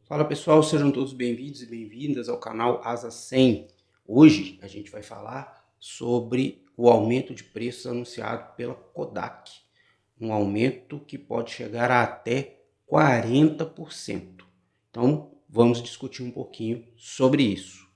Fala pessoal, sejam todos bem-vindos e bem-vindas ao canal Asa 100. Hoje a gente vai falar sobre o aumento de preços anunciado pela Kodak. Um aumento que pode chegar a até 40%. Então vamos discutir um pouquinho sobre isso.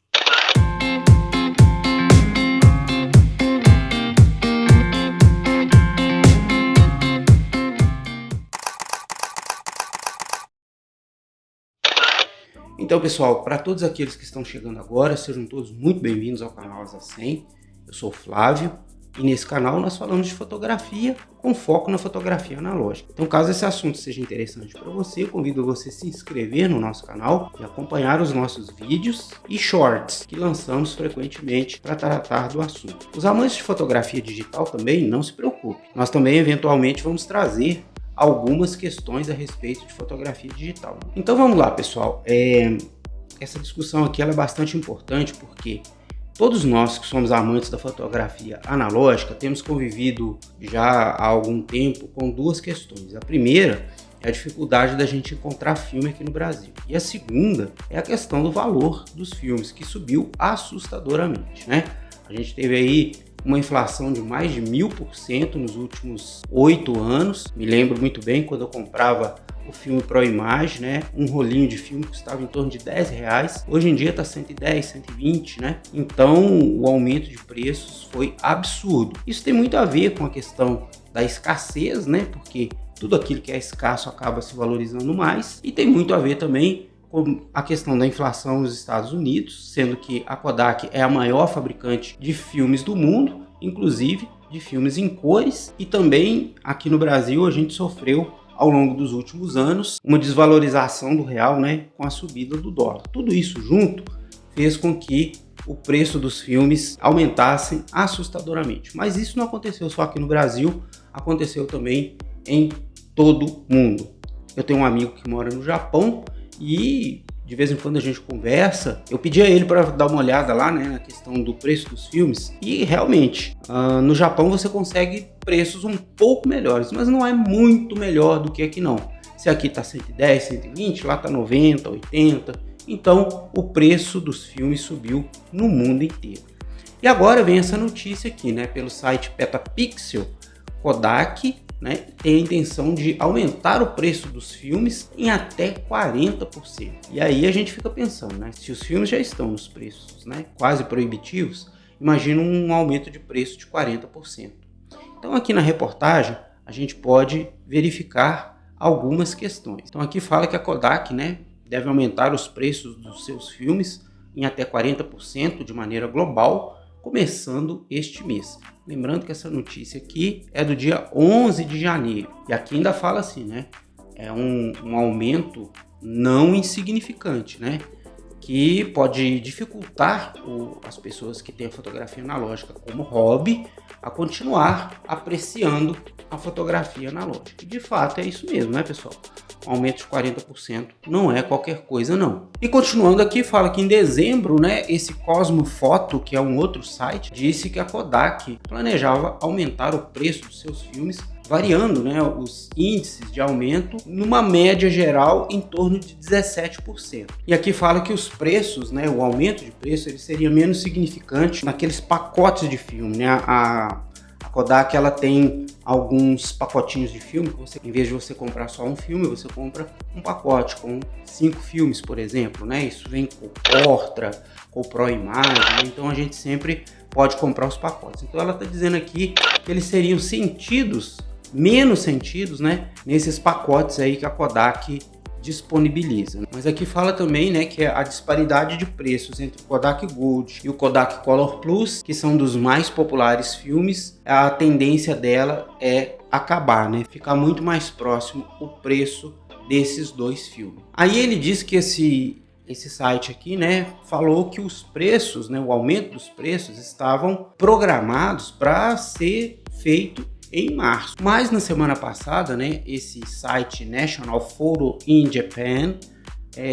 Então pessoal, para todos aqueles que estão chegando agora, sejam todos muito bem-vindos ao canal Asa 100. Eu sou o Flávio e nesse canal nós falamos de fotografia com foco na fotografia analógica. Então caso esse assunto seja interessante para você, eu convido você a se inscrever no nosso canal e acompanhar os nossos vídeos e shorts que lançamos frequentemente para tratar do assunto. Os amantes de fotografia digital também, não se preocupem. Nós também eventualmente vamos trazer algumas questões a respeito de fotografia digital. Então vamos lá pessoal, essa discussão aqui ela é bastante importante porque todos nós que somos amantes da fotografia analógica temos convivido já há algum tempo com duas questões. A primeira é a dificuldade da gente encontrar filme aqui no Brasil. E a segunda é a questão do valor dos filmes, que subiu assustadoramente, né? A gente teve aí uma inflação de mais de 1000% nos últimos 8 anos. Me lembro muito bem quando eu comprava o filme ProImage, né? Um rolinho de filme custava em torno de R$10. Hoje em dia está 110, 120, né? Então o aumento de preços foi absurdo. Isso tem muito a ver com a questão da escassez, né? Porque tudo aquilo que é escasso acaba se valorizando mais. E tem muito a ver também com a questão da inflação nos Estados Unidos, sendo que a Kodak é a maior fabricante de filmes do mundo, inclusive de filmes em cores, e também aqui no Brasil a gente sofreu ao longo dos últimos anos uma desvalorização do real, né, com a subida do dólar. Tudo isso junto fez com que o preço dos filmes aumentassem assustadoramente. Mas isso não aconteceu só aqui no Brasil, aconteceu também em todo o mundo. Eu tenho um amigo que mora no Japão e de vez em quando a gente conversa, eu pedi a ele para dar uma olhada lá, né, na questão do preço dos filmes, e realmente, no Japão você consegue preços um pouco melhores, mas não é muito melhor do que aqui não. Se aqui está 110, 120, lá está 90, 80, então o preço dos filmes subiu no mundo inteiro. E agora vem essa notícia aqui, né, pelo site Petapixel, Kodak, né, tem a intenção de aumentar o preço dos filmes em até 40%. E aí a gente fica pensando, né, se os filmes já estão nos preços, né, quase proibitivos, imagina um aumento de preço de 40%. Então aqui na reportagem a gente pode verificar algumas questões. Então aqui fala que a Kodak, né, deve aumentar os preços dos seus filmes em até 40% de maneira global, começando este mês. Lembrando que essa notícia aqui é do dia 11 de janeiro. E aqui ainda fala assim, né? É um aumento não insignificante, né? Que pode dificultar as pessoas que têm a fotografia analógica como hobby a continuar apreciando a fotografia analógica. E de fato é isso mesmo, né pessoal? Um aumento de 40% não é qualquer coisa não. E continuando aqui, fala que em dezembro, né, esse Cosmo Foto, que é um outro site, disse que a Kodak planejava aumentar o preço dos seus filmes, variando, né, os índices de aumento numa média geral em torno de 17%. E aqui fala que os preços, né, o aumento de preço, ele seria menos significante naqueles pacotes de filme, né? A Kodak ela tem alguns pacotinhos de filme que você, em vez de você comprar só um filme, você compra um pacote com 5 filmes, por exemplo, né? Isso vem com Portra, com ProImage, né? Então a gente sempre pode comprar os pacotes. Então ela está dizendo aqui que eles seriam menos sentidos, né, nesses pacotes aí que a Kodak disponibiliza. Mas aqui fala também, né, que a disparidade de preços entre o Kodak Gold e o Kodak Color Plus, que são dos mais populares filmes, a tendência dela é acabar, né, ficar muito mais próximo o preço desses dois filmes. Aí ele diz que esse site aqui, né, falou que os preços, né, o aumento dos preços estavam programados para ser feito em março. Mas na semana passada, né, esse site National Photo in Japan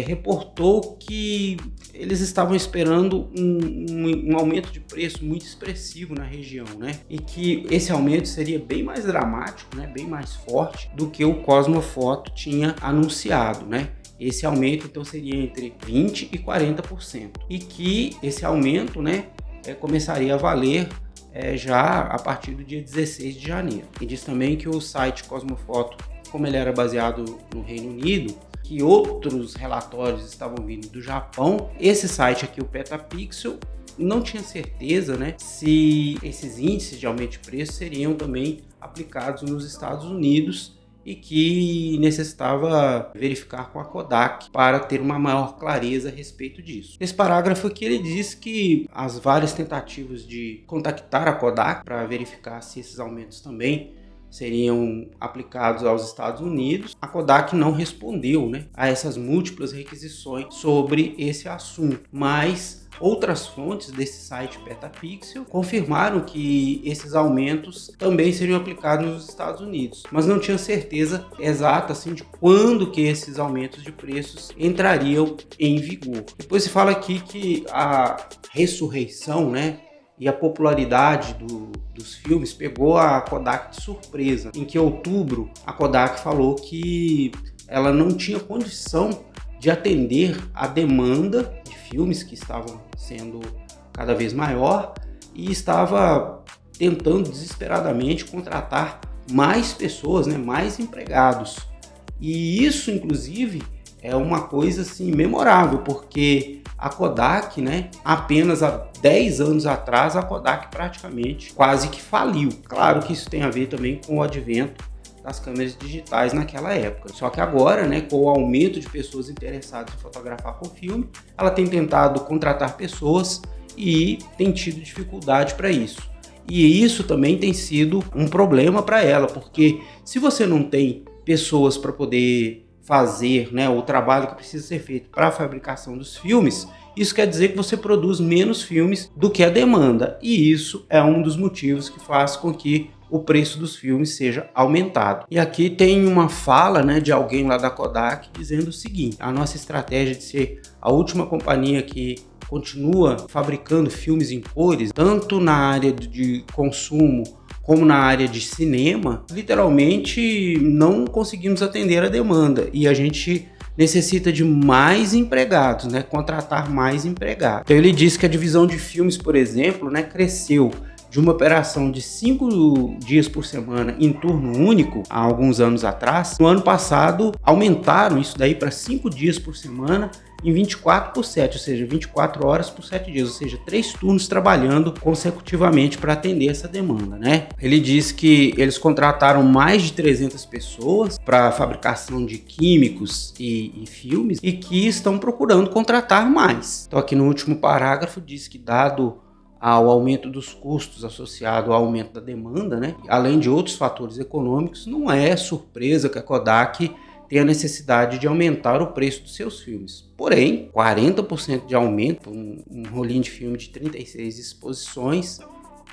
reportou que eles estavam esperando um aumento de preço muito expressivo na região, né? E que esse aumento seria bem mais dramático, né? Bem mais forte do que o Cosmo Foto tinha anunciado, né? esse aumento então seria entre 20% e 40%. E que esse aumento, né, começaria a valer já a partir do dia 16 de janeiro. E diz também que o site Cosmofoto, como ele era baseado no Reino Unido, que outros relatórios estavam vindo do Japão, esse site aqui, o Petapixel, não tinha certeza, né, se esses índices de aumento de preço seriam também aplicados nos Estados Unidos e que necessitava verificar com a Kodak para ter uma maior clareza a respeito disso. Nesse parágrafo aqui ele diz que as várias tentativas de contactar a Kodak para verificar se esses aumentos também seriam aplicados aos Estados Unidos, a Kodak não respondeu, né, a essas múltiplas requisições sobre esse assunto, mas outras fontes desse site Petapixel confirmaram que esses aumentos também seriam aplicados nos Estados Unidos, mas não tinha certeza exata assim, de quando que esses aumentos de preços entrariam em vigor. Depois se fala aqui que a ressurreição, né, e a popularidade dos filmes pegou a Kodak de surpresa. Em que em outubro a Kodak falou que ela não tinha condição de atender a demanda de filmes que estavam sendo cada vez maior e estava tentando desesperadamente contratar mais pessoas, né, mais empregados. E isso, inclusive, é uma coisa assim memorável, porque a Kodak, né, apenas há 10 anos atrás, a Kodak praticamente quase que faliu. Claro que isso tem a ver também com o advento das câmeras digitais naquela época. Só que agora, né, com o aumento de pessoas interessadas em fotografar com filme, ela tem tentado contratar pessoas e tem tido dificuldade para isso. E isso também tem sido um problema para ela, porque se você não tem pessoas para poder fazer, né, o trabalho que precisa ser feito para a fabricação dos filmes, isso quer dizer que você produz menos filmes do que a demanda. E isso é um dos motivos que faz com que o preço dos filmes seja aumentado. E aqui tem uma fala, né, de alguém lá da Kodak dizendo o seguinte: a nossa estratégia de ser a última companhia que continua fabricando filmes em cores, tanto na área de consumo como na área de cinema, literalmente não conseguimos atender a demanda e a gente necessita de mais empregados, né? Contratar mais empregados. Então ele diz que a divisão de filmes, por exemplo, né, cresceu de uma operação de 5 dias por semana em turno único, há alguns anos atrás. No ano passado, aumentaram isso daí para 5 dias por semana em 24 por 7, ou seja, 24 horas por 7 dias, ou seja, 3 turnos trabalhando consecutivamente para atender essa demanda, né? Ele diz que eles contrataram mais de 300 pessoas para a fabricação de químicos e filmes e que estão procurando contratar mais. Então aqui no último parágrafo diz que, dado ao aumento dos custos associado ao aumento da demanda, né, além de outros fatores econômicos, não é surpresa que a Kodak tenha a necessidade de aumentar o preço dos seus filmes. Porém, 40% de aumento, um rolinho de filme de 36 exposições,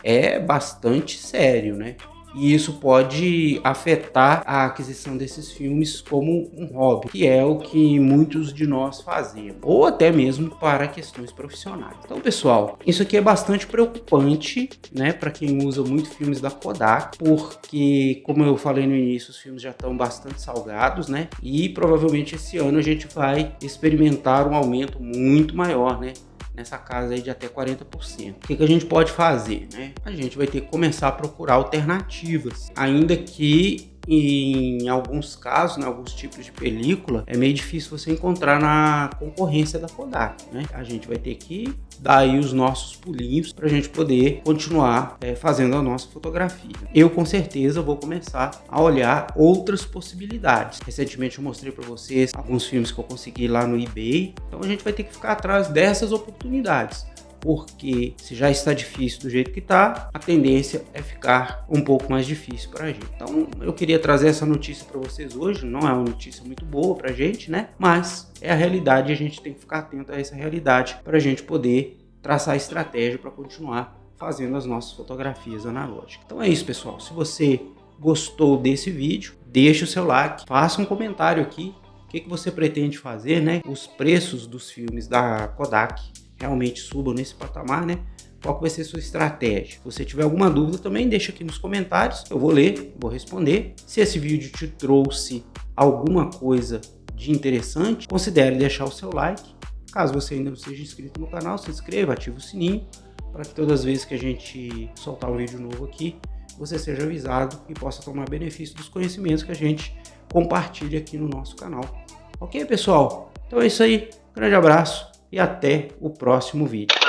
é bastante sério, né? E isso pode afetar a aquisição desses filmes como um hobby, que é o que muitos de nós fazemos, ou até mesmo para questões profissionais. Então, pessoal, isso aqui é bastante preocupante, né, para quem usa muito filmes da Kodak, porque, como eu falei no início, os filmes já estão bastante salgados, né, e provavelmente esse ano a gente vai experimentar um aumento muito maior, né, nessa casa aí de até 40%. O que a gente pode fazer, né? A gente vai ter que começar a procurar alternativas, ainda que em alguns casos, em alguns tipos de película, é meio difícil você encontrar na concorrência da Kodak, né? A gente vai ter que dar aí os nossos pulinhos para a gente poder continuar fazendo a nossa fotografia. Eu com certeza vou começar a olhar outras possibilidades. Recentemente eu mostrei para vocês alguns filmes que eu consegui lá no eBay, então a gente vai ter que ficar atrás dessas oportunidades, porque se já está difícil do jeito que está, a tendência é ficar um pouco mais difícil para a gente. Então eu queria trazer essa notícia para vocês hoje. Não é uma notícia muito boa para a gente, né? Mas é a realidade e a gente tem que ficar atento a essa realidade para a gente poder traçar estratégia para continuar fazendo as nossas fotografias analógicas. Então é isso, pessoal. Se você gostou desse vídeo, deixe o seu like, faça um comentário aqui. O que você pretende fazer, né? Os preços dos filmes da Kodak realmente subam nesse patamar, né? Qual vai ser a sua estratégia? Se você tiver alguma dúvida também, deixa aqui nos comentários. Eu vou ler, vou responder. Se esse vídeo te trouxe alguma coisa de interessante, considere deixar o seu like. Caso você ainda não seja inscrito no canal, se inscreva, ative o sininho, para que todas as vezes que a gente soltar um vídeo novo aqui, você seja avisado e possa tomar benefício dos conhecimentos que a gente compartilha aqui no nosso canal. Ok, pessoal? Então é isso aí, grande abraço e até o próximo vídeo.